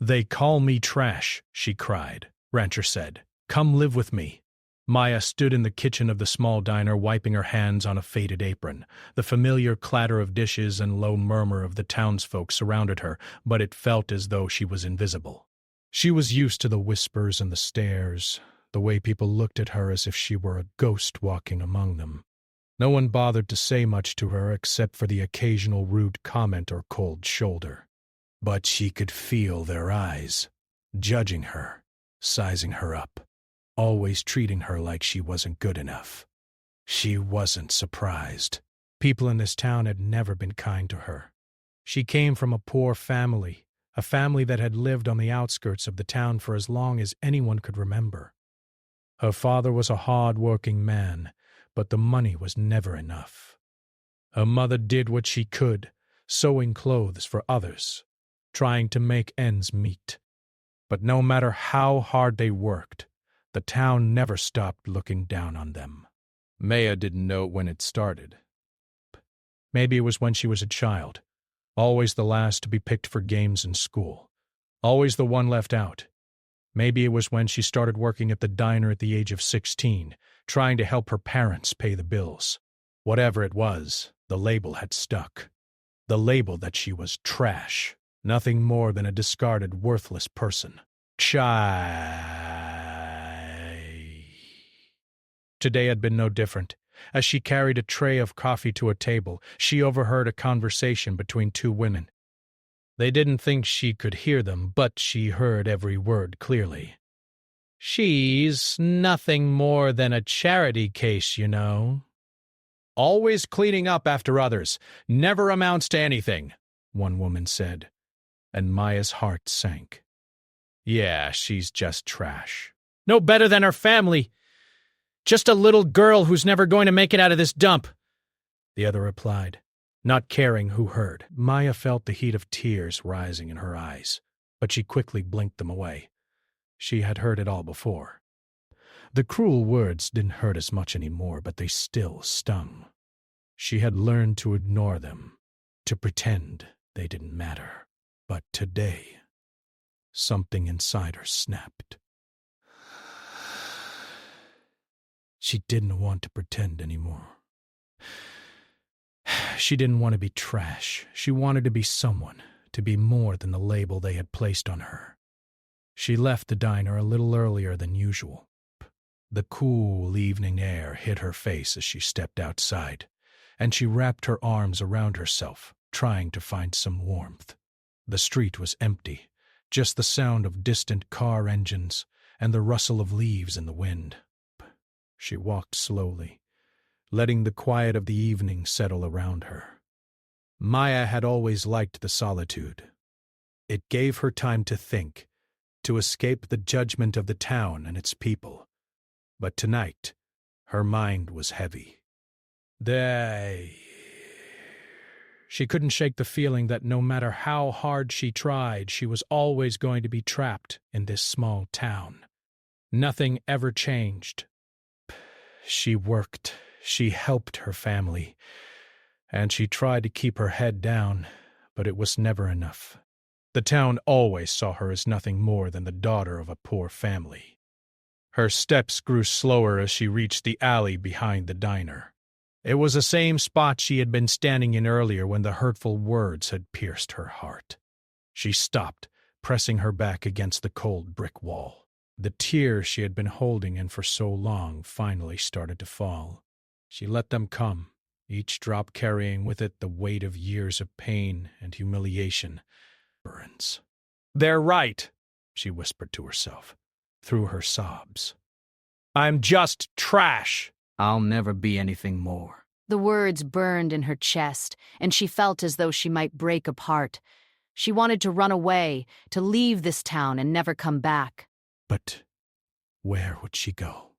"They call me Trash," she cried. Rancher said, "Come live with me." Maya stood in the kitchen of the small diner, wiping her hands on a faded apron. The familiar clatter of dishes and low murmur of the townsfolk surrounded her, but it felt as though she was invisible. She was used to the whispers and the stares, the way people looked at her as if she were a ghost walking among them. No one bothered to say much to her except for the occasional rude comment or cold shoulder. But she could feel their eyes, judging her, sizing her up, always treating her like she wasn't good enough. She wasn't surprised. People in this town had never been kind to her. She came from a poor family, a family that had lived on the outskirts of the town for as long as anyone could remember. Her father was a hard-working man, but the money was never enough. Her mother did what she could, sewing clothes for others, trying to make ends meet. But no matter how hard they worked, the town never stopped looking down on them. Maya didn't know when it started. Maybe it was when she was a child, always the last to be picked for games in school, always the one left out. Maybe it was when she started working at the diner at the age of 16, trying to help her parents pay the bills. Whatever it was, the label had stuck. The label that she was trash, nothing more than a discarded, worthless person. Today had been no different. As she carried a tray of coffee to a table, she overheard a conversation between two women. They didn't think she could hear them, but she heard every word clearly. "She's nothing more than a charity case, you know. Always cleaning up after others, never amounts to anything," one woman said, and Maya's heart sank. "Yeah, she's just trash. No better than her family. Just a little girl who's never going to make it out of this dump," the other replied, not caring who heard. Maya felt the heat of tears rising in her eyes, but she quickly blinked them away. She had heard it all before. The cruel words didn't hurt as much anymore, but they still stung. She had learned to ignore them, to pretend they didn't matter. But today, something inside her snapped. She didn't want to pretend anymore. She didn't want to be trash. She wanted to be someone, to be more than the label they had placed on her. She left the diner a little earlier than usual. The cool evening air hit her face as she stepped outside, and she wrapped her arms around herself, trying to find some warmth. The street was empty, just the sound of distant car engines and the rustle of leaves in the wind. She walked slowly, letting the quiet of the evening settle around her. Maya had always liked the solitude. It gave her time to think, to escape the judgment of the town and its people. But tonight, her mind was heavy. She couldn't shake the feeling that no matter how hard she tried, she was always going to be trapped in this small town. Nothing ever changed. She worked, she helped her family, and she tried to keep her head down, but it was never enough. The town always saw her as nothing more than the daughter of a poor family. Her steps grew slower as she reached the alley behind the diner. It was the same spot she had been standing in earlier when the hurtful words had pierced her heart. She stopped, pressing her back against the cold brick wall. The tears she had been holding in for so long finally started to fall. She let them come, each drop carrying with it the weight of years of pain and humiliation. "They're right," she whispered to herself, through her sobs. "I'm just trash. I'll never be anything more." The words burned in her chest, and she felt as though she might break apart. She wanted to run away, to leave this town and never come back. But where would she go?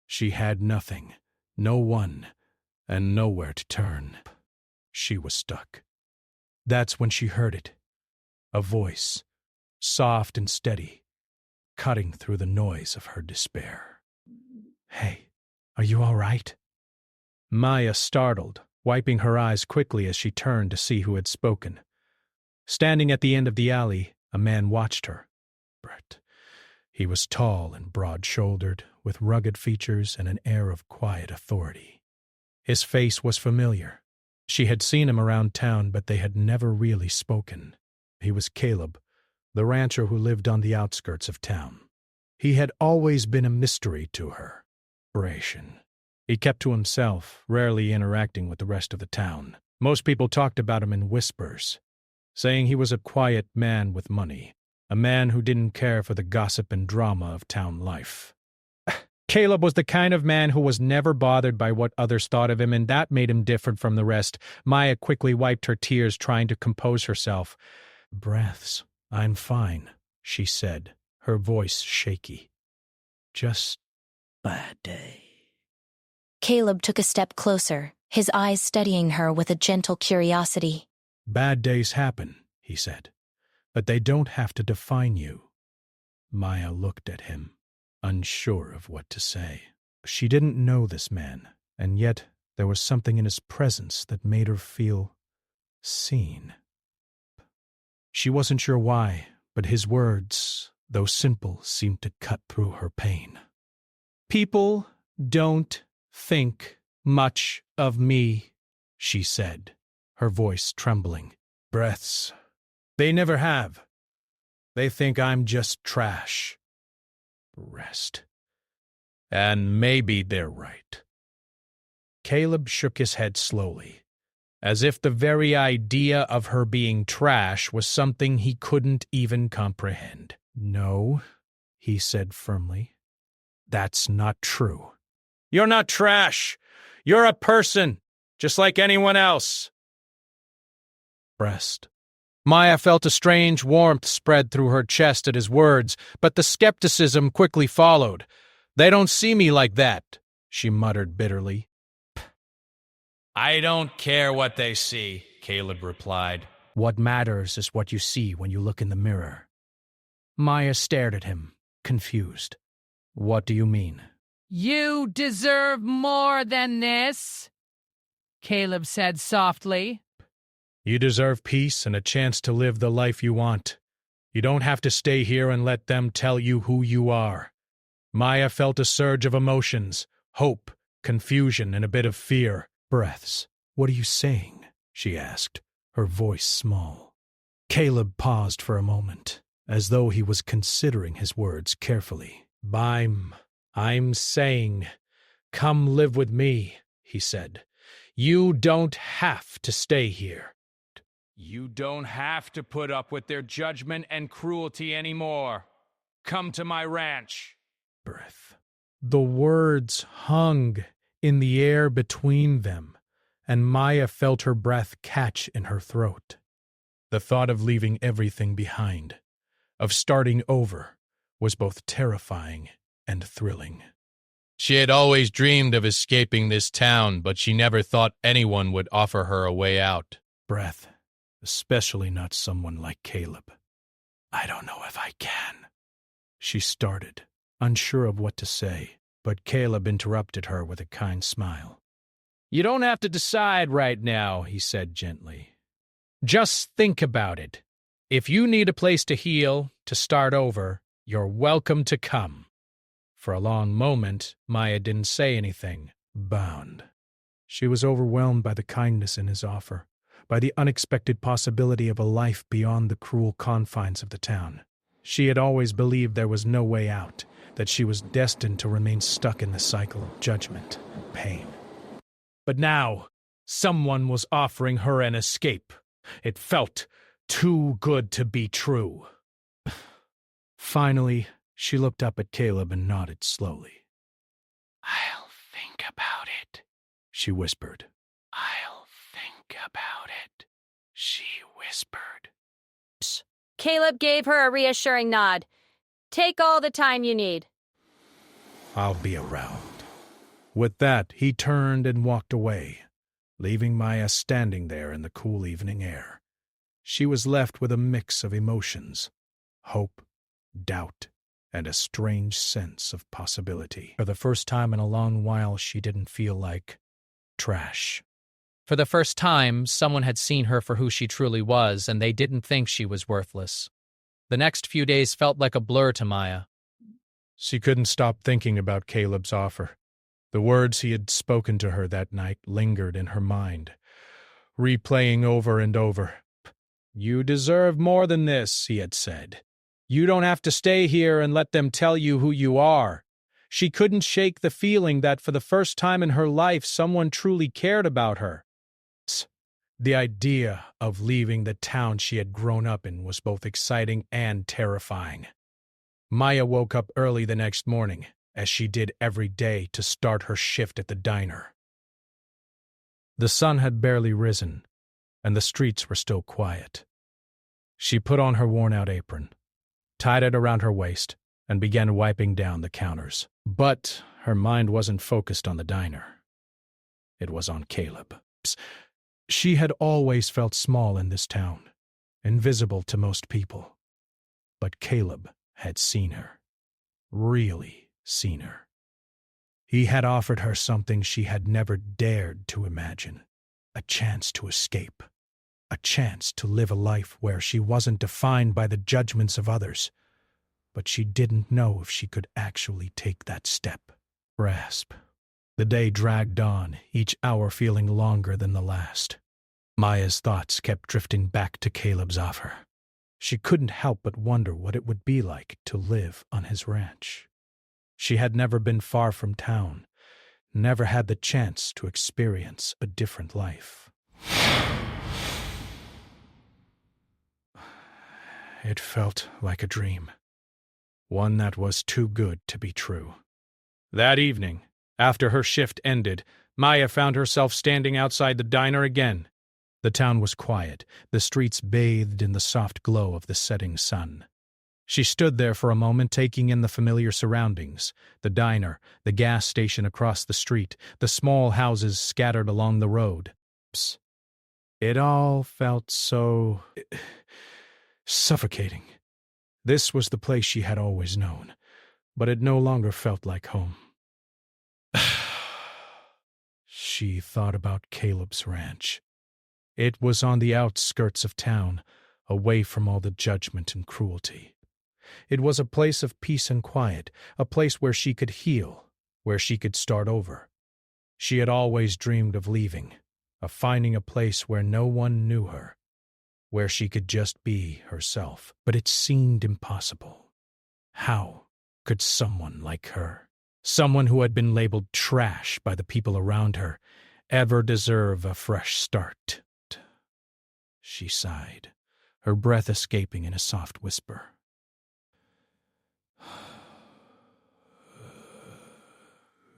She had nothing, no one, and nowhere to turn. She was stuck. That's when she heard it. A voice, soft and steady, cutting through the noise of her despair. "Hey, are you all right?" Maya startled, wiping her eyes quickly as she turned to see who had spoken. Standing at the end of the alley, a man watched her. Brett. He was tall and broad-shouldered, with rugged features and an air of quiet authority. His face was familiar. She had seen him around town, but they had never really spoken. He was Caleb, the rancher who lived on the outskirts of town. He had always been a mystery to her. Narration. He kept to himself, rarely interacting with the rest of the town. Most people talked about him in whispers, saying he was a quiet man with money, a man who didn't care for the gossip and drama of town life. Caleb was the kind of man who was never bothered by what others thought of him, and that made him different from the rest. Maya quickly wiped her tears, trying to compose herself. "Breaths. I'm fine," she said, her voice shaky. "Just bad day." Caleb took a step closer, his eyes studying her with a gentle curiosity. "Bad days happen," he said, "but they don't have to define you." Maya looked at him, unsure of what to say. She didn't know this man, and yet there was something in his presence that made her feel seen. She wasn't sure why, but his words, though simple, seemed to cut through her pain. "People don't think much of me," she said, her voice trembling. "Breaths. They never have. They think I'm just trash." Rest. And maybe they're right. Caleb shook his head slowly, as if the very idea of her being trash was something he couldn't even comprehend. "No," he said firmly. "That's not true. You're not trash. You're a person, just like anyone else." Breast. Maya felt a strange warmth spread through her chest at his words, but the skepticism quickly followed. "They don't see me like that," she muttered bitterly. "I don't care what they see," Caleb replied. "What matters is what you see when you look in the mirror." Maya stared at him, confused. "What do you mean?" "You deserve more than this," Caleb said softly. "You deserve peace and a chance to live the life you want. You don't have to stay here and let them tell you who you are." Maya felt a surge of emotions, hope, confusion, and a bit of fear. "Breaths. What are you saying?" she asked, her voice small. Caleb paused for a moment, as though he was considering his words carefully. I'm saying, come live with me," he said. "You don't have to stay here. You don't have to put up with their judgment and cruelty anymore. Come to my ranch." Breath. The words hung in the air between them, and Maya felt her breath catch in her throat. The thought of leaving everything behind, of starting over, was both terrifying and thrilling. She had always dreamed of escaping this town, but she never thought anyone would offer her a way out. Breath. Especially not someone like Caleb. "I don't know if I can," she started, unsure of what to say, but Caleb interrupted her with a kind smile. "You don't have to decide right now," he said gently. "Just think about it. If you need a place to heal, to start over, you're welcome to come." For a long moment, Maya didn't say anything, bound. She was overwhelmed by the kindness in his offer, by the unexpected possibility of a life beyond the cruel confines of the town. She had always believed there was no way out, that she was destined to remain stuck in the cycle of judgment and pain. But now, someone was offering her an escape. It felt too good to be true. Finally, she looked up at Caleb and nodded slowly. "I'll think about it," she whispered. "I'll think about it," she whispered. Caleb gave her a reassuring nod. "Take all the time you need." "I'll be around." With that, he turned and walked away, leaving Maya standing there in the cool evening air. She was left with a mix of emotions, hope, doubt, and a strange sense of possibility. For the first time in a long while, she didn't feel like trash. For the first time, someone had seen her for who she truly was, and they didn't think she was worthless. The next few days felt like a blur to Maya. She couldn't stop thinking about Caleb's offer. The words he had spoken to her that night lingered in her mind, replaying over and over. "You deserve more than this," he had said. "You don't have to stay here and let them tell you who you are." She couldn't shake the feeling that for the first time in her life someone truly cared about her. The idea of leaving the town she had grown up in was both exciting and terrifying. Maya woke up early the next morning, as she did every day, to start her shift at the diner. The sun had barely risen, and the streets were still quiet. She put on her worn-out apron, tied it around her waist, and began wiping down the counters. But her mind wasn't focused on the diner. It was on Caleb. She had always felt small in this town, invisible to most people. But Caleb had seen her, really seen her. He had offered her something she had never dared to imagine, a chance to escape, a chance to live a life where she wasn't defined by the judgments of others. But she didn't know if she could actually take that step. Grasp. The day dragged on, each hour feeling longer than the last. Maya's thoughts kept drifting back to Caleb's offer. She couldn't help but wonder what it would be like to live on his ranch. She had never been far from town, never had the chance to experience a different life. It felt like a dream, one that was too good to be true. That evening, after her shift ended, Maya found herself standing outside the diner again. The town was quiet, the streets bathed in the soft glow of the setting sun. She stood there for a moment, taking in the familiar surroundings, the diner, the gas station across the street, the small houses scattered along the road. It all felt so suffocating. This was the place she had always known, but it no longer felt like home. She thought about Caleb's ranch. It was on the outskirts of town, away from all the judgment and cruelty. It was a place of peace and quiet, a place where she could heal, where she could start over. She had always dreamed of leaving, of finding a place where no one knew her, where she could just be herself. But it seemed impossible. How could someone like her, someone who had been labeled trash by the people around her, ever deserve a fresh start? She sighed, her breath escaping in a soft whisper.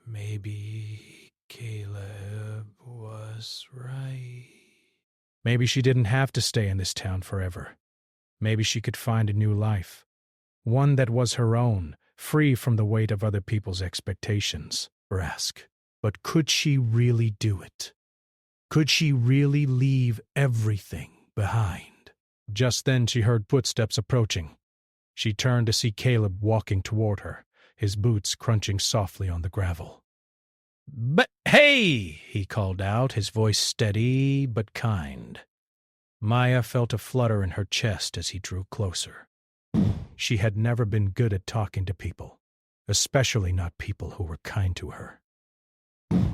Maybe Caleb was right. Maybe she didn't have to stay in this town forever. Maybe she could find a new life, one that was her own, free from the weight of other people's expectations. But could she really do it? Could she really leave everything behind? Just then she heard footsteps approaching. She turned to see Caleb walking toward her, his boots crunching softly on the gravel. "But hey!" he called out, his voice steady but kind. Maya felt a flutter in her chest as he drew closer. She had never been good at talking to people, especially not people who were kind to her.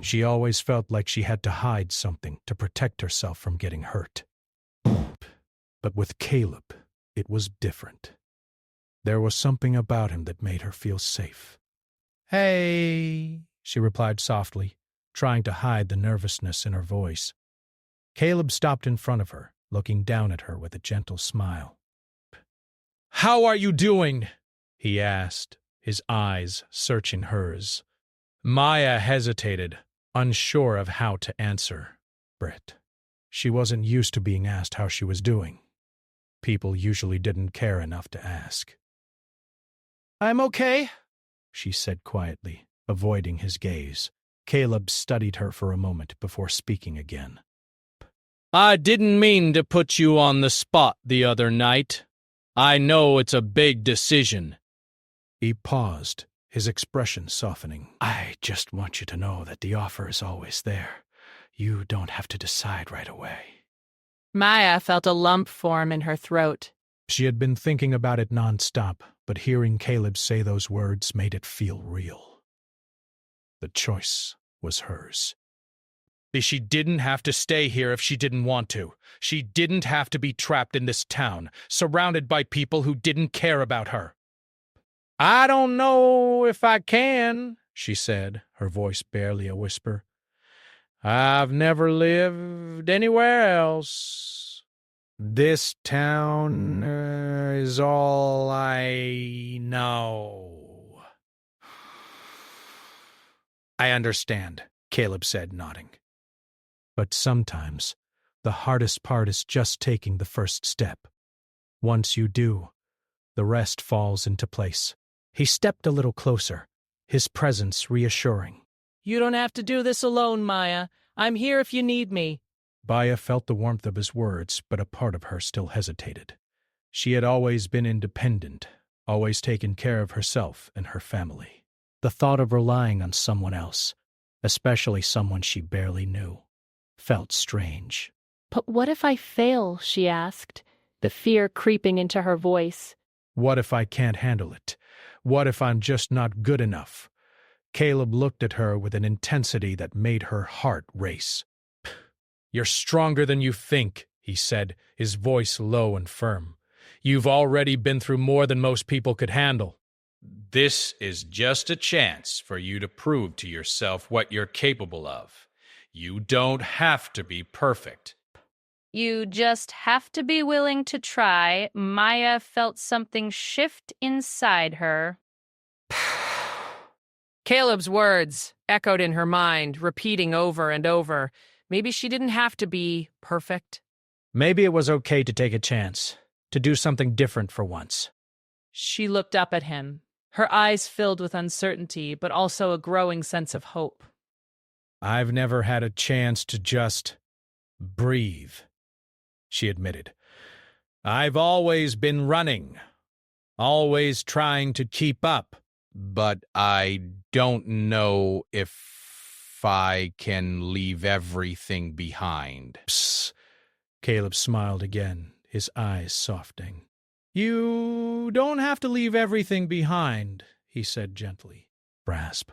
She always felt like she had to hide something to protect herself from getting hurt. But with Caleb, it was different. There was something about him that made her feel safe. "Hey," she replied softly, trying to hide the nervousness in her voice. Caleb stopped in front of her, looking down at her with a gentle smile. "How are you doing?" he asked, his eyes searching hers. Maya hesitated, unsure of how to answer. She wasn't used to being asked how she was doing. People usually didn't care enough to ask. "I'm okay," she said quietly, avoiding his gaze. Caleb studied her for a moment before speaking again. "I didn't mean to put you on the spot the other night. I know it's a big decision." He paused, his expression softening. "I just want you to know that the offer is always there. You don't have to decide right away. Maya felt a lump form in her throat. She had been thinking about it nonstop, but hearing Caleb say those words made it feel real. The choice was hers. She didn't have to stay here if she didn't want to. She didn't have to be trapped in this town, surrounded by people who didn't care about her. I don't know if I can, she said, her voice barely a whisper. I've never lived anywhere else. This town is all I know. I understand, Caleb said, nodding. But sometimes, the hardest part is just taking the first step. Once you do, the rest falls into place. He stepped a little closer, his presence reassuring. You don't have to do this alone, Maya. I'm here if you need me. Maya felt the warmth of his words, but a part of her still hesitated. She had always been independent, always taken care of herself and her family. The thought of relying on someone else, especially someone she barely knew, felt strange. But what if I fail, she asked, the fear creeping into her voice. What if I can't handle it? What if I'm just not good enough? Caleb looked at her with an intensity that made her heart race. You're stronger than you think, he said, his voice low and firm. You've already been through more than most people could handle. This is just a chance for you to prove to yourself what you're capable of. You don't have to be perfect. You just have to be willing to try. Maya felt something shift inside her. Caleb's words echoed in her mind, repeating over and over. Maybe she didn't have to be perfect. Maybe it was okay to take a chance, to do something different for once. She looked up at him, her eyes filled with uncertainty, but also a growing sense of hope. I've never had a chance to just breathe, she admitted. I've always been running, always trying to keep up, but I don't know if I can leave everything behind. Psst. Caleb smiled again, his eyes softening. You don't have to leave everything behind, he said gently. Rasp.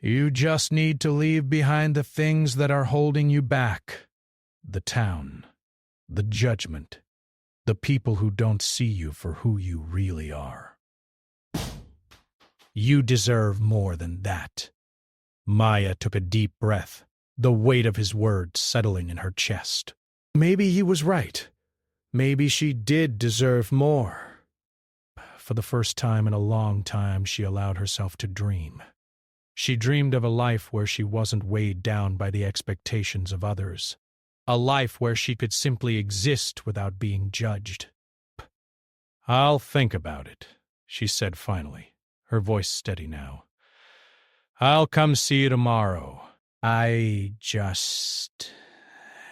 You just need to leave behind the things that are holding you back. The town, the judgment, the people who don't see you for who you really are. You deserve more than that. Maya took a deep breath, the weight of his words settling in her chest. Maybe he was right. Maybe she did deserve more. For the first time in a long time, she allowed herself to dream. She dreamed of a life where she wasn't weighed down by the expectations of others. A life where she could simply exist without being judged. I'll think about it, she said finally, her voice steady now. I'll come see you tomorrow. I just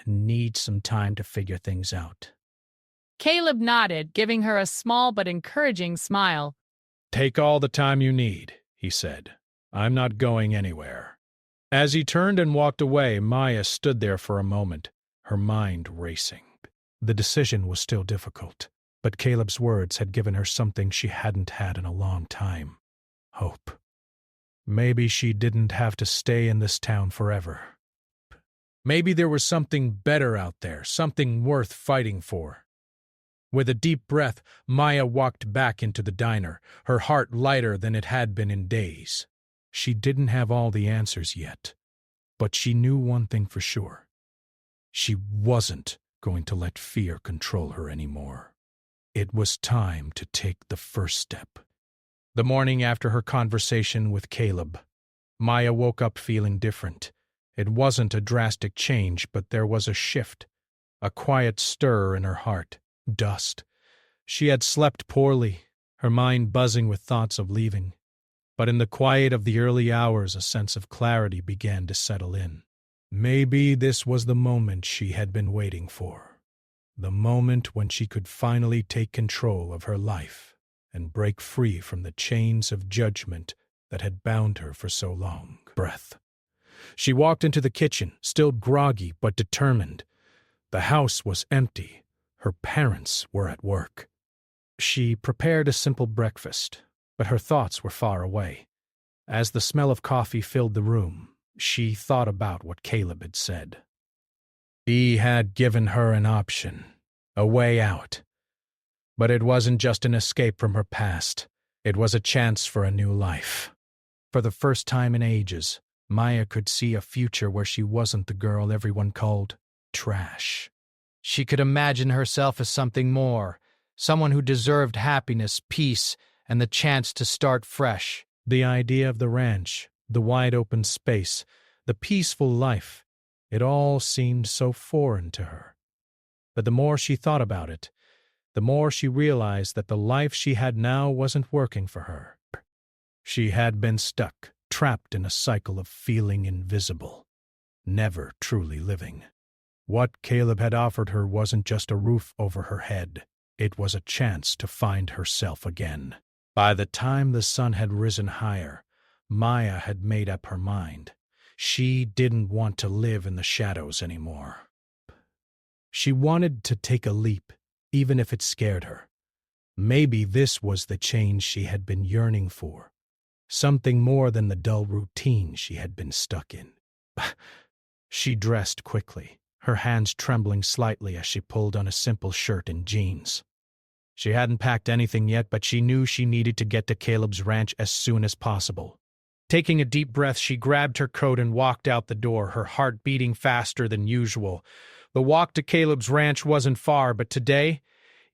need some time to figure things out. Caleb nodded, giving her a small but encouraging smile. Take all the time you need, he said. I'm not going anywhere. As he turned and walked away, Maya stood there for a moment, her mind racing. The decision was still difficult, but Caleb's words had given her something she hadn't had in a long time. Hope. Maybe she didn't have to stay in this town forever. Maybe there was something better out there, something worth fighting for. With a deep breath, Maya walked back into the diner, her heart lighter than it had been in days. She didn't have all the answers yet, but she knew one thing for sure. She wasn't going to let fear control her anymore. It was time to take the first step. The morning after her conversation with Caleb, Maya woke up feeling different. It wasn't a drastic change, but there was a shift, a quiet stir in her heart, dust. She had slept poorly, her mind buzzing with thoughts of leaving. But in the quiet of the early hours, a sense of clarity began to settle in. Maybe this was the moment she had been waiting for. The moment when she could finally take control of her life and break free from the chains of judgment that had bound her for so long. Breath. She walked into the kitchen, still groggy but determined. The house was empty. Her parents were at work. She prepared a simple breakfast, but her thoughts were far away. As the smell of coffee filled the room, she thought about what Caleb had said. He had given her an option, a way out. But it wasn't just an escape from her past. It was a chance for a new life. For the first time in ages, Maya could see a future where she wasn't the girl everyone called trash. She could imagine herself as something more, someone who deserved happiness, peace, and the chance to start fresh. The idea of the ranch, the wide-open space, the peaceful life, it all seemed so foreign to her. But the more she thought about it, the more she realized that the life she had now wasn't working for her. She had been stuck, trapped in a cycle of feeling invisible, never truly living. What Caleb had offered her wasn't just a roof over her head. It was a chance to find herself again. By the time the sun had risen higher, Maya had made up her mind. She didn't want to live in the shadows anymore. She wanted to take a leap, even if it scared her. Maybe this was the change she had been yearning for, something more than the dull routine she had been stuck in. She dressed quickly, her hands trembling slightly as she pulled on a simple shirt and jeans. She hadn't packed anything yet, but she knew she needed to get to Caleb's ranch as soon as possible. Taking a deep breath, she grabbed her coat and walked out the door, her heart beating faster than usual. The walk to Caleb's ranch wasn't far, but today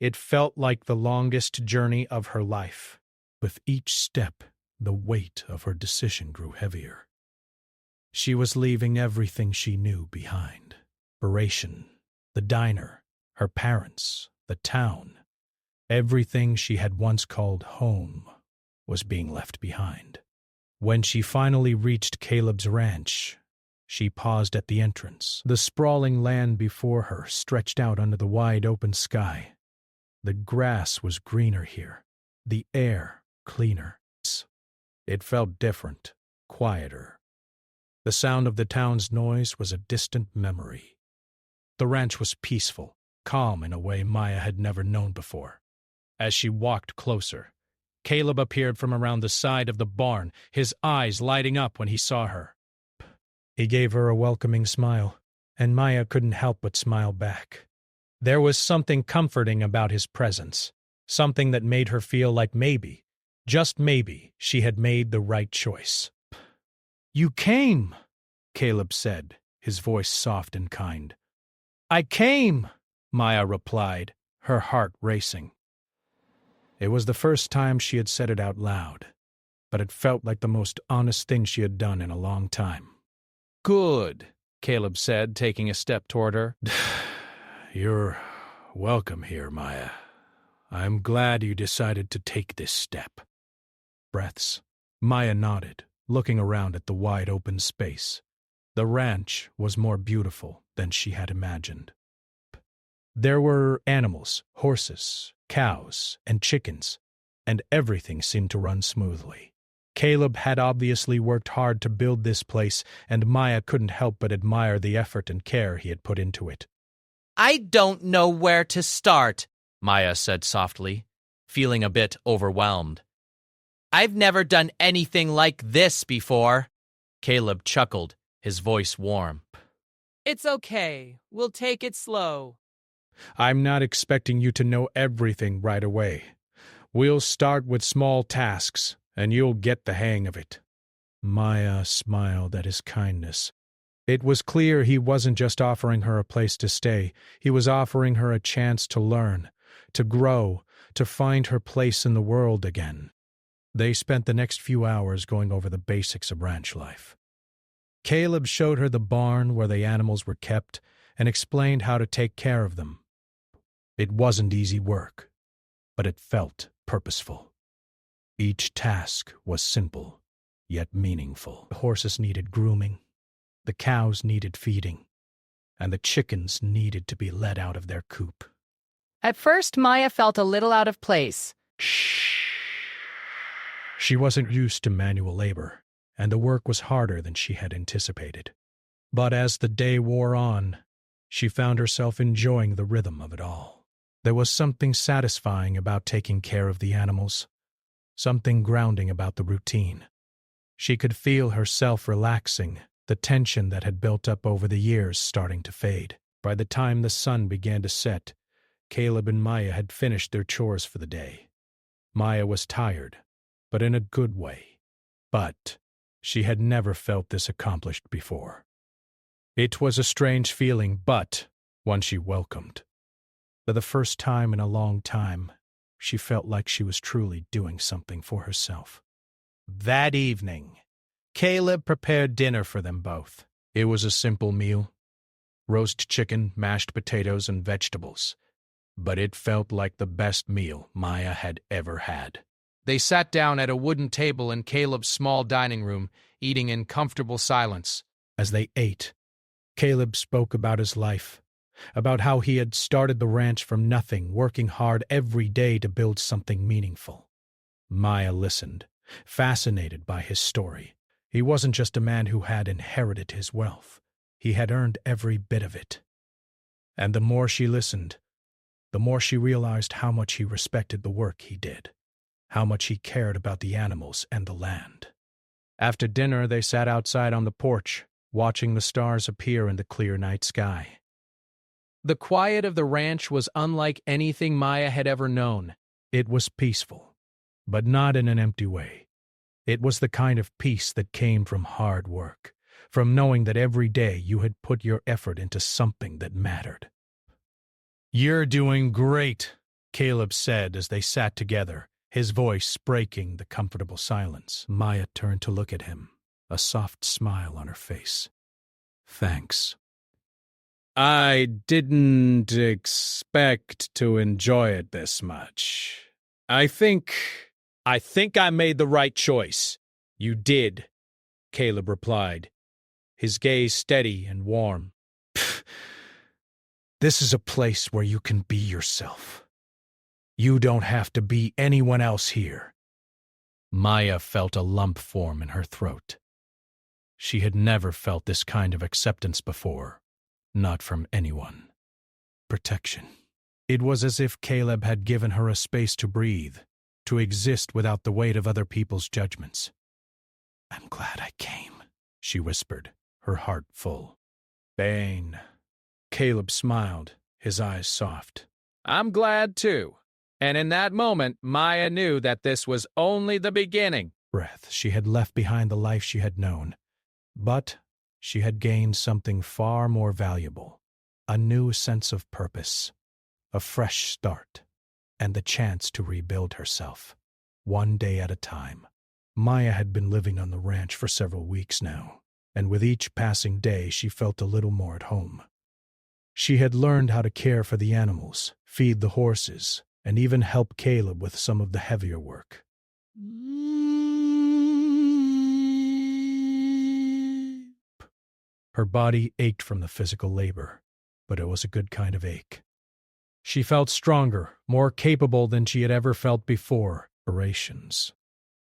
it felt like the longest journey of her life. With each step, the weight of her decision grew heavier. She was leaving everything she knew behind. Narration, the diner, her parents, the town. Everything she had once called home was being left behind. When she finally reached Caleb's ranch, she paused at the entrance. The sprawling land before her stretched out under the wide open sky. The grass was greener here, the air cleaner. It felt different, quieter. The sound of the town's noise was a distant memory. The ranch was peaceful, calm in a way Maya had never known before. As she walked closer, Caleb appeared from around the side of the barn, his eyes lighting up when he saw her. He gave her a welcoming smile, and Maya couldn't help but smile back. There was something comforting about his presence, something that made her feel like maybe, just maybe, she had made the right choice. "You came," Caleb said, his voice soft and kind. "I came," Maya replied, her heart racing. It was the first time she had said it out loud, but it felt like the most honest thing she had done in a long time. "Good," Caleb said, taking a step toward her. "You're welcome here, Maya. I'm glad you decided to take this step." Breaths. Maya nodded, looking around at the wide open space. The ranch was more beautiful than she had imagined. There were animals, horses, cows, and chickens, and everything seemed to run smoothly. Caleb had obviously worked hard to build this place, and Maya couldn't help but admire the effort and care he had put into it. "I don't know where to start," Maya said softly, feeling a bit overwhelmed. "I've never done anything like this before." Caleb chuckled, his voice warm. "It's okay. We'll take it slow." "I'm not expecting you to know everything right away. We'll start with small tasks, and you'll get the hang of it." Maya smiled at his kindness. It was clear he wasn't just offering her a place to stay. He was offering her a chance to learn, to grow, to find her place in the world again. They spent the next few hours going over the basics of ranch life. Caleb showed her the barn where the animals were kept and explained how to take care of them. It wasn't easy work, but it felt purposeful. Each task was simple, yet meaningful. The horses needed grooming, the cows needed feeding, and the chickens needed to be let out of their coop. At first, Maya felt a little out of place. She wasn't used to manual labor, and the work was harder than she had anticipated. But as the day wore on, she found herself enjoying the rhythm of it all. There was something satisfying about taking care of the animals, something grounding about the routine. She could feel herself relaxing, the tension that had built up over the years starting to fade. By the time the sun began to set, Caleb and Maya had finished their chores for the day. Maya was tired, but in a good way. But she had never felt this accomplished before. It was a strange feeling, but one she welcomed. For the first time in a long time, she felt like she was truly doing something for herself. That evening, Caleb prepared dinner for them both. It was a simple meal: roast chicken, mashed potatoes, and vegetables. But it felt like the best meal Maya had ever had. They sat down at a wooden table in Caleb's small dining room, eating in comfortable silence. As they ate, Caleb spoke about his life, about how he had started the ranch from nothing, working hard every day to build something meaningful. Maya listened, fascinated by his story. He wasn't just a man who had inherited his wealth. He had earned every bit of it. And the more she listened, the more she realized how much he respected the work he did, how much he cared about the animals and the land. After dinner, they sat outside on the porch, watching the stars appear in the clear night sky. The quiet of the ranch was unlike anything Maya had ever known. It was peaceful, but not in an empty way. It was the kind of peace that came from hard work, from knowing that every day you had put your effort into something that mattered. "You're doing great," Caleb said as they sat together, his voice breaking the comfortable silence. Maya turned to look at him, a soft smile on her face. "Thanks. I didn't expect to enjoy it this much. I think I made the right choice." "You did," Caleb replied, his gaze steady and warm. "This is a place where you can be yourself. You don't have to be anyone else here." Maya felt a lump form in her throat. She had never felt this kind of acceptance before, not from anyone. Protection. It was as if Caleb had given her a space to breathe, to exist without the weight of other people's judgments. "I'm glad I came," she whispered, her heart full. "Bane." Caleb smiled, his eyes soft. "I'm glad, too." And in that moment, Maya knew that this was only the beginning. Breath. She had left behind the life she had known. But she had gained something far more valuable: a new sense of purpose, a fresh start, and the chance to rebuild herself, one day at a time. Maya had been living on the ranch for several weeks now, and with each passing day she felt a little more at home. She had learned how to care for the animals, feed the horses, and even help Caleb with some of the heavier work. Her body ached from the physical labor, but it was a good kind of ache. She felt stronger, more capable than she had ever felt before. Operations.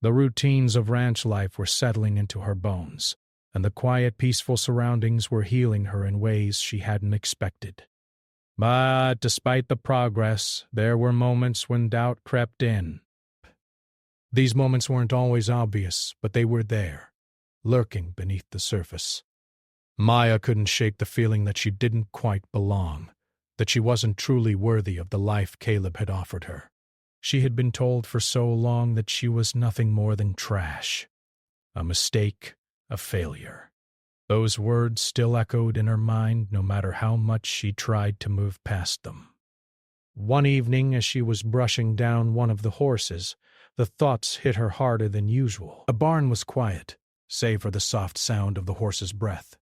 The routines of ranch life were settling into her bones, and the quiet, peaceful surroundings were healing her in ways she hadn't expected. But despite the progress, there were moments when doubt crept in. These moments weren't always obvious, but they were there, lurking beneath the surface. Maya couldn't shake the feeling that she didn't quite belong, that she wasn't truly worthy of the life Caleb had offered her. She had been told for so long that she was nothing more than trash, a mistake, a failure. Those words still echoed in her mind no matter how much she tried to move past them. One evening, as she was brushing down one of the horses, the thoughts hit her harder than usual. The barn was quiet, save for the soft sound of the horse's breath.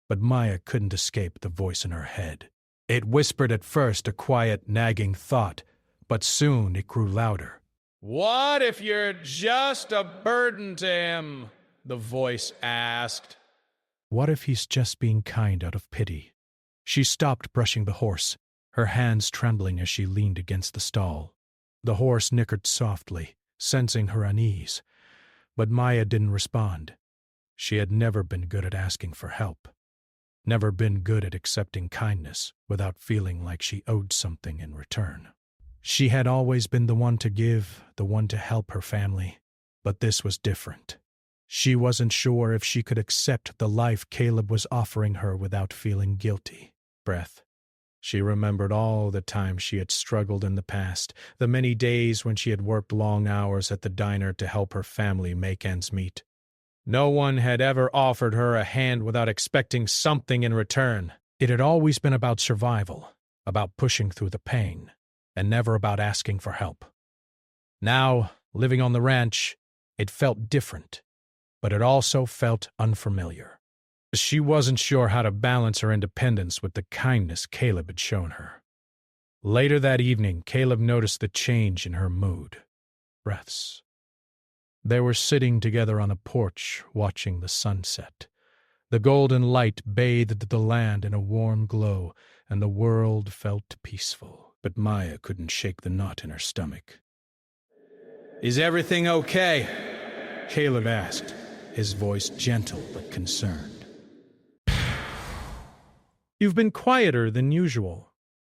But Maya couldn't escape the voice in her head. It whispered at first a quiet, nagging thought, but soon it grew louder. "What if you're just a burden to him?" the voice asked. What if he's just being kind out of pity? She stopped brushing the horse, her hands trembling as she leaned against the stall. The horse nickered softly, sensing her unease, but Maya didn't respond. She had never been good at asking for help, never been good at accepting kindness without feeling like she owed something in return. She had always been the one to give, the one to help her family, but this was different. She wasn't sure if she could accept the life Caleb was offering her without feeling guilty. Breath. She remembered all the times she had struggled in the past, the many days when she had worked long hours at the diner to help her family make ends meet. No one had ever offered her a hand without expecting something in return. It had always been about survival, about pushing through the pain, and never about asking for help. Now, living on the ranch, it felt different, but it also felt unfamiliar. She wasn't sure how to balance her independence with the kindness Caleb had shown her. Later that evening, Caleb noticed the change in her mood. Breaths. They were sitting together on a porch, watching the sunset. The golden light bathed the land in a warm glow, and the world felt peaceful. But Maya couldn't shake the knot in her stomach. "Is everything okay?" Caleb asked, his voice gentle but concerned. "You've been quieter than usual."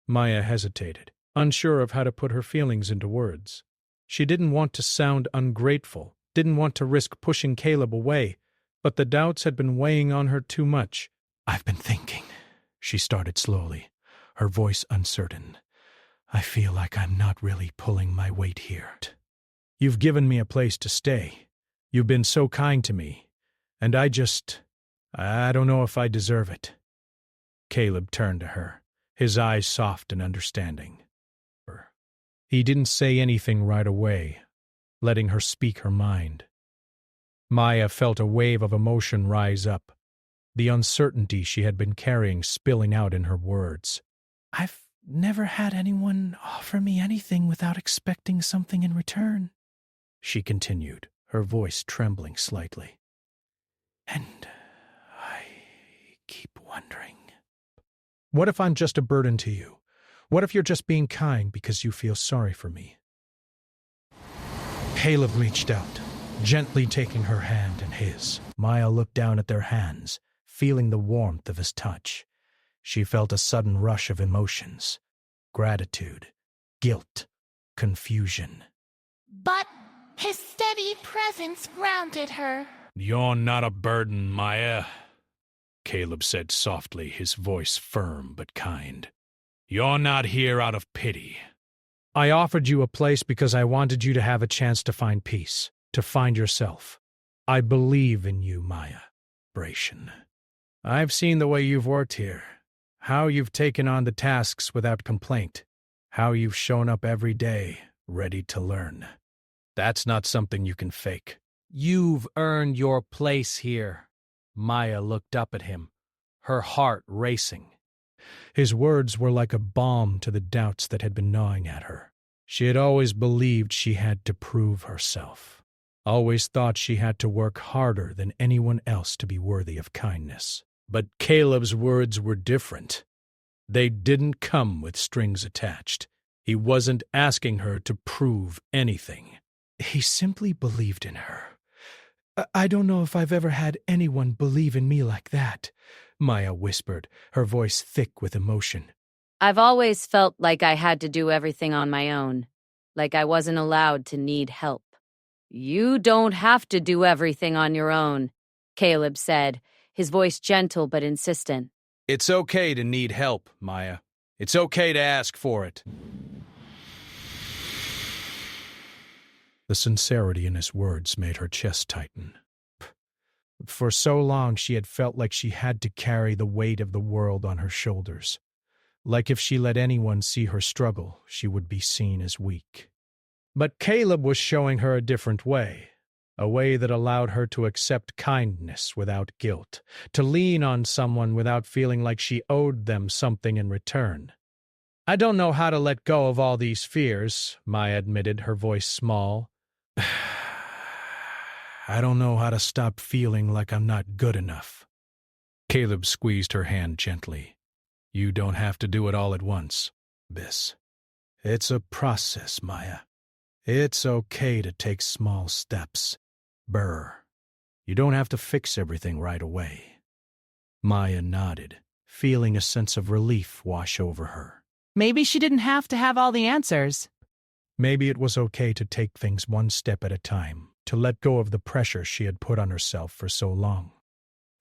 Maya hesitated, unsure of how to put her feelings into words. She didn't want to sound ungrateful, didn't want to risk pushing Caleb away, but the doubts had been weighing on her too much. "I've been thinking," she started slowly, her voice uncertain. "I feel like I'm not really pulling my weight here. You've given me a place to stay. You've been so kind to me, and I don't know if I deserve it." Caleb turned to her, his eyes soft and understanding. He didn't say anything right away, letting her speak her mind. Maya felt a wave of emotion rise up, the uncertainty she had been carrying spilling out in her words. "I've never had anyone offer me anything without expecting something in return," she continued, her voice trembling slightly. "And I keep wondering, what if I'm just a burden to you? What if you're just being kind because you feel sorry for me?" Caleb reached out, gently taking her hand in his. Maya looked down at their hands, feeling the warmth of his touch. She felt a sudden rush of emotions: gratitude, guilt, confusion. But his steady presence grounded her. "You're not a burden, Maya," Caleb said softly, his voice firm but kind. "You're not here out of pity. I offered you a place because I wanted you to have a chance to find peace, to find yourself. I believe in you, Maya. Bration. I've seen the way you've worked here, how you've taken on the tasks without complaint, how you've shown up every day, ready to learn. That's not something you can fake. You've earned your place here." Maya looked up at him, her heart racing. His words were like a balm to the doubts that had been gnawing at her. She had always believed she had to prove herself, always thought she had to work harder than anyone else to be worthy of kindness. But Caleb's words were different. They didn't come with strings attached. He wasn't asking her to prove anything. He simply believed in her. I don't know if I've ever had anyone believe in me like that," Maya whispered, her voice thick with emotion. "I've always felt like I had to do everything on my own, like I wasn't allowed to need help." "You don't have to do everything on your own," Caleb said, his voice gentle but insistent. "It's okay to need help, Maya. It's okay to ask for it." The sincerity in his words made her chest tighten. For so long she had felt like she had to carry the weight of the world on her shoulders, like if she let anyone see her struggle, she would be seen as weak. But Caleb was showing her a different way, a way that allowed her to accept kindness without guilt, to lean on someone without feeling like she owed them something in return. "I don't know how to let go of all these fears," Maya admitted, her voice small. "I don't know how to stop feeling like I'm not good enough." Caleb squeezed her hand gently. "You don't have to do it all at once, Biss. It's a process, Maya. It's okay to take small steps. Burr. You don't have to fix everything right away. Maya nodded, feeling a sense of relief wash over her. Maybe she didn't have to have all the answers. Maybe it was okay to take things one step at a time, to let go of the pressure she had put on herself for so long.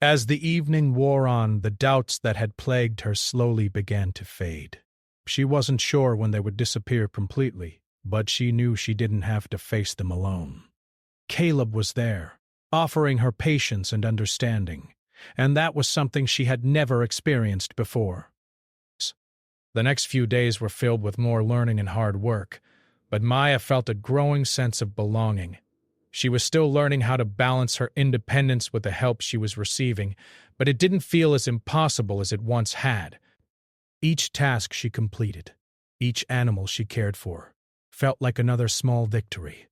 As the evening wore on, the doubts that had plagued her slowly began to fade. She wasn't sure when they would disappear completely, but she knew she didn't have to face them alone. Caleb was there, offering her patience and understanding, and that was something she had never experienced before. The next few days were filled with more learning and hard work, but Maya felt a growing sense of belonging. She was still learning how to balance her independence with the help she was receiving, but it didn't feel as impossible as it once had. Each task she completed, each animal she cared for, felt like another small victory.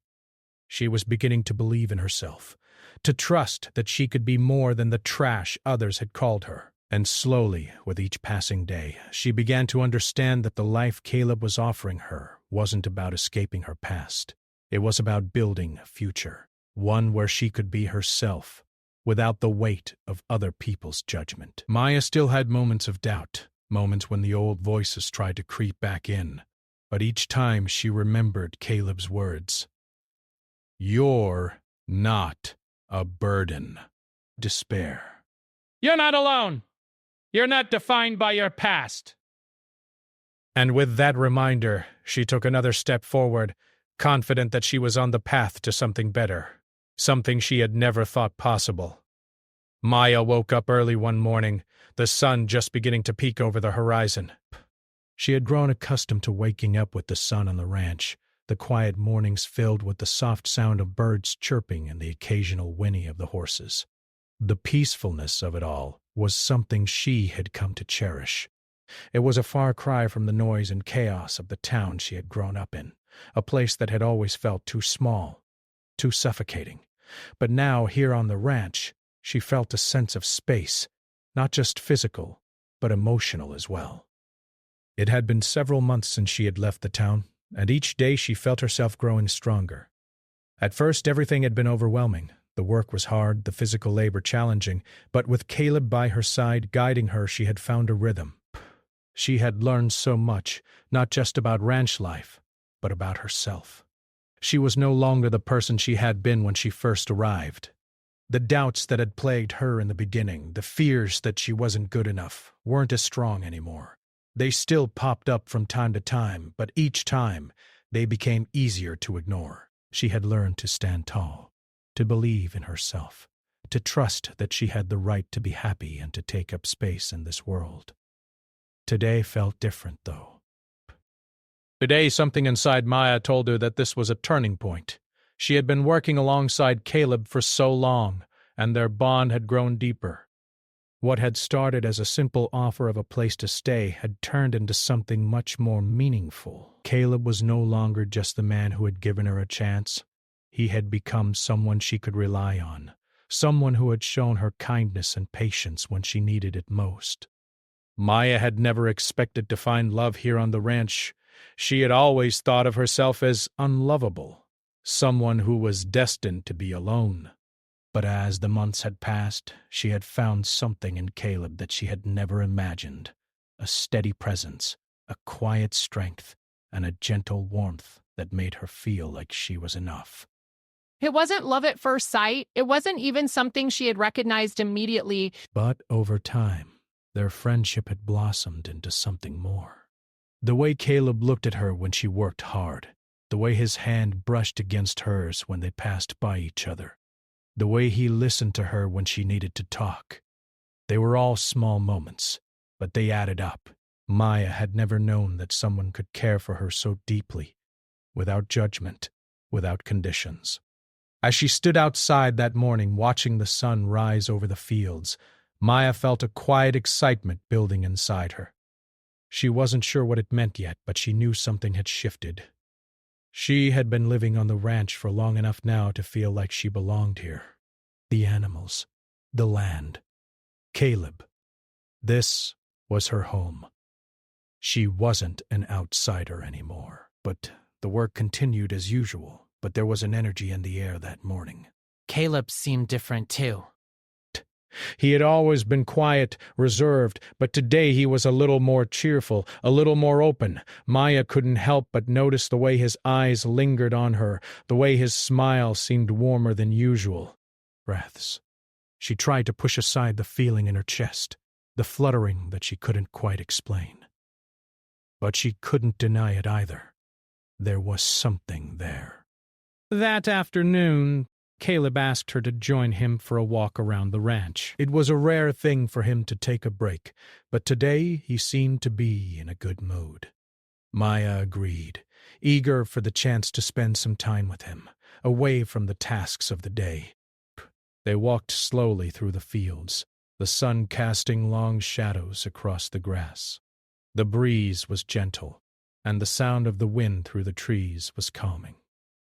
She was beginning to believe in herself, to trust that she could be more than the trash others had called her. And slowly, with each passing day, she began to understand that the life Caleb was offering her wasn't about escaping her past. It was about building a future, one where she could be herself, without the weight of other people's judgment. Maya still had moments of doubt, moments when the old voices tried to creep back in, but each time she remembered Caleb's words. "You're not a burden." Despair. "You're not alone. You're not defined by your past." And with that reminder, she took another step forward, confident that she was on the path to something better, something she had never thought possible. Maya woke up early one morning, the sun just beginning to peek over the horizon. She had grown accustomed to waking up with the sun on the ranch, the quiet mornings filled with the soft sound of birds chirping and the occasional whinny of the horses. The peacefulness of it all was something she had come to cherish. It was a far cry from the noise and chaos of the town she had grown up in, a place that had always felt too small, too suffocating. But now, here on the ranch, she felt a sense of space, not just physical, but emotional as well. It had been several months since she had left the town, and each day she felt herself growing stronger. At first, everything had been overwhelming. The work was hard, the physical labor challenging, but with Caleb by her side guiding her, she had found a rhythm. She had learned so much, not just about ranch life, but about herself. She was no longer the person she had been when she first arrived. The doubts that had plagued her in the beginning, the fears that she wasn't good enough, weren't as strong anymore. They still popped up from time to time, but each time they became easier to ignore. She had learned to stand tall, to believe in herself, to trust that she had the right to be happy and to take up space in this world. Today felt different, though. Today, something inside Maya told her that this was a turning point. She had been working alongside Caleb for so long, and their bond had grown deeper. What had started as a simple offer of a place to stay had turned into something much more meaningful. Caleb was no longer just the man who had given her a chance. He had become someone she could rely on, someone who had shown her kindness and patience when she needed it most. Maya had never expected to find love here on the ranch. She had always thought of herself as unlovable, someone who was destined to be alone. But as the months had passed, she had found something in Caleb that she had never imagined, a steady presence, a quiet strength, and a gentle warmth that made her feel like she was enough. It wasn't love at first sight. It wasn't even something she had recognized immediately. But over time, their friendship had blossomed into something more. The way Caleb looked at her when she worked hard, the way his hand brushed against hers when they passed by each other, the way he listened to her when she needed to talk. They were all small moments, but they added up. Maya had never known that someone could care for her so deeply, without judgment, without conditions. As she stood outside that morning watching the sun rise over the fields, Maya felt a quiet excitement building inside her. She wasn't sure what it meant yet, but she knew something had shifted. She had been living on the ranch for long enough now to feel like she belonged here. The animals, the land, Caleb. This was her home. She wasn't an outsider anymore, but the work continued as usual. But there was an energy in the air that morning, Caleb seemed different too. He had always been quiet, reserved, but today he was a little more cheerful, a little more open. Maya couldn't help but notice the way his eyes lingered on her, the way his smile seemed warmer than usual. Breaths. She tried to push aside the feeling in her chest, the fluttering that she couldn't quite explain. But she couldn't deny it either. There was something there. That afternoon, Caleb asked her to join him for a walk around the ranch. It was a rare thing for him to take a break, but today he seemed to be in a good mood. Maya agreed, eager for the chance to spend some time with him, away from the tasks of the day. They walked slowly through the fields, the sun casting long shadows across the grass. The breeze was gentle, and the sound of the wind through the trees was calming.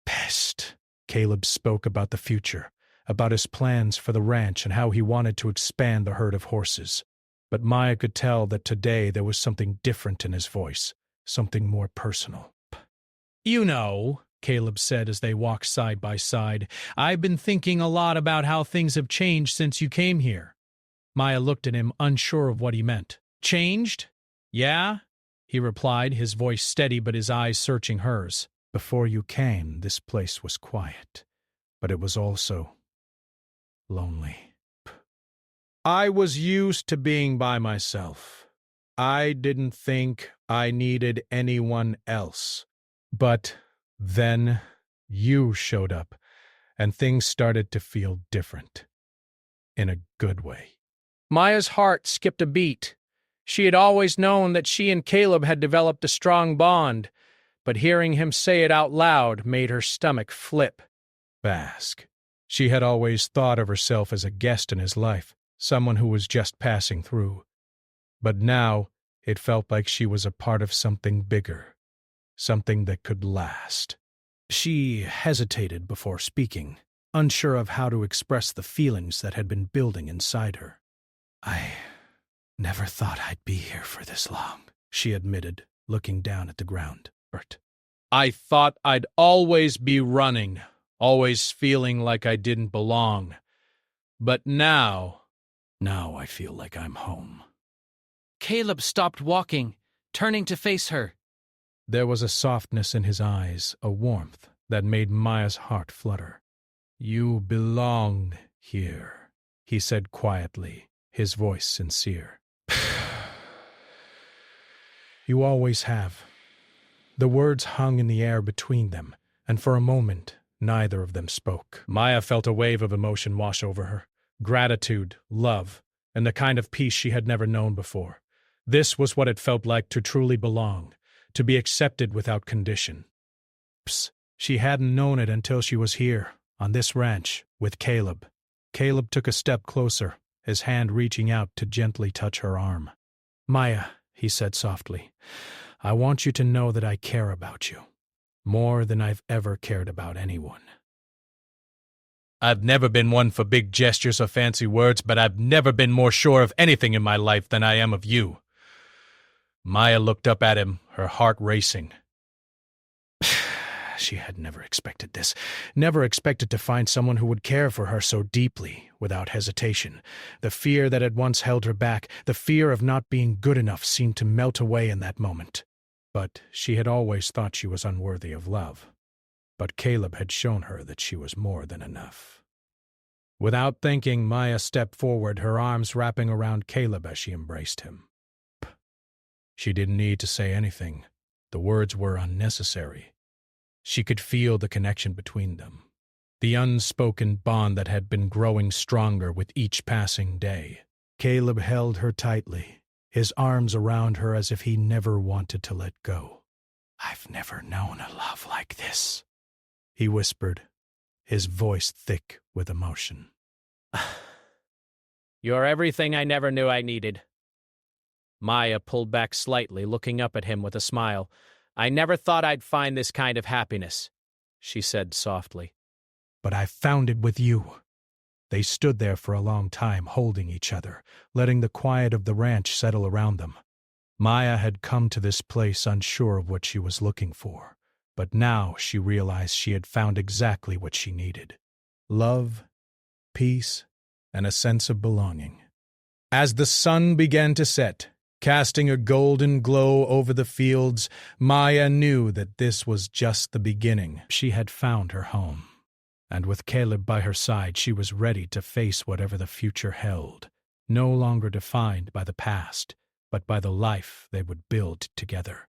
Pest! Caleb spoke about the future, about his plans for the ranch and how he wanted to expand the herd of horses. But Maya could tell that today there was something different in his voice, something more personal. "You know," Caleb said as they walked side by side, "I've been thinking a lot about how things have changed since you came here." Maya looked at him, unsure of what he meant. "Changed? Yeah?" he replied, his voice steady but his eyes searching hers. "Before you came, this place was quiet, but it was also lonely. I was used to being by myself. I didn't think I needed anyone else. But then you showed up, and things started to feel different. In a good way." Maya's heart skipped a beat. She had always known that she and Caleb had developed a strong bond, but hearing him say it out loud made her stomach flip. Bask. She had always thought of herself as a guest in his life, someone who was just passing through. But now it felt like she was a part of something bigger, something that could last. She hesitated before speaking, unsure of how to express the feelings that had been building inside her. "I never thought I'd be here for this long," she admitted, looking down at the ground. "I thought I'd always be running, always feeling like I didn't belong. But now I feel like I'm home." Caleb stopped walking, turning to face her. There was a softness in his eyes, a warmth that made Maya's heart flutter. "You belong here," he said quietly, his voice sincere. "You always have." The words hung in the air between them, and for a moment neither of them spoke. Maya felt a wave of emotion wash over her, gratitude, love, and the kind of peace she had never known before. This was what it felt like to truly belong, to be accepted without condition. She hadn't known it until she was here, on this ranch, with Caleb. Caleb took a step closer, his hand reaching out to gently touch her arm. "Maya," he said softly, "I want you to know that I care about you, more than I've ever cared about anyone." I've never been one for big gestures or fancy words, but I've never been more sure of anything in my life than I am of you. Maya looked up at him, her heart racing. She had never expected this, never expected to find someone who would care for her so deeply, without hesitation. The fear that had once held her back, the fear of not being good enough, seemed to melt away in that moment. But she had always thought she was unworthy of love. But Caleb had shown her that she was more than enough. Without thinking, Maya stepped forward, her arms wrapping around Caleb as she embraced him. She didn't need to say anything. The words were unnecessary. She could feel the connection between them, the unspoken bond that had been growing stronger with each passing day. Caleb held her tightly, his arms around her as if he never wanted to let go. "I've never known a love like this," he whispered, his voice thick with emotion. You're everything I never knew I needed. Maya pulled back slightly, looking up at him with a smile. "I never thought I'd find this kind of happiness," she said softly. "But I found it with you." They stood there for a long time, holding each other, letting the quiet of the ranch settle around them. Maya had come to this place unsure of what she was looking for, but now she realized she had found exactly what she needed: love peace, and a sense of belonging. As the sun began to set, casting a golden glow over the fields, Maya knew that this was just the beginning. She had found her home, and with Caleb by her side, she was ready to face whatever the future held, no longer defined by the past, but by the life they would build together.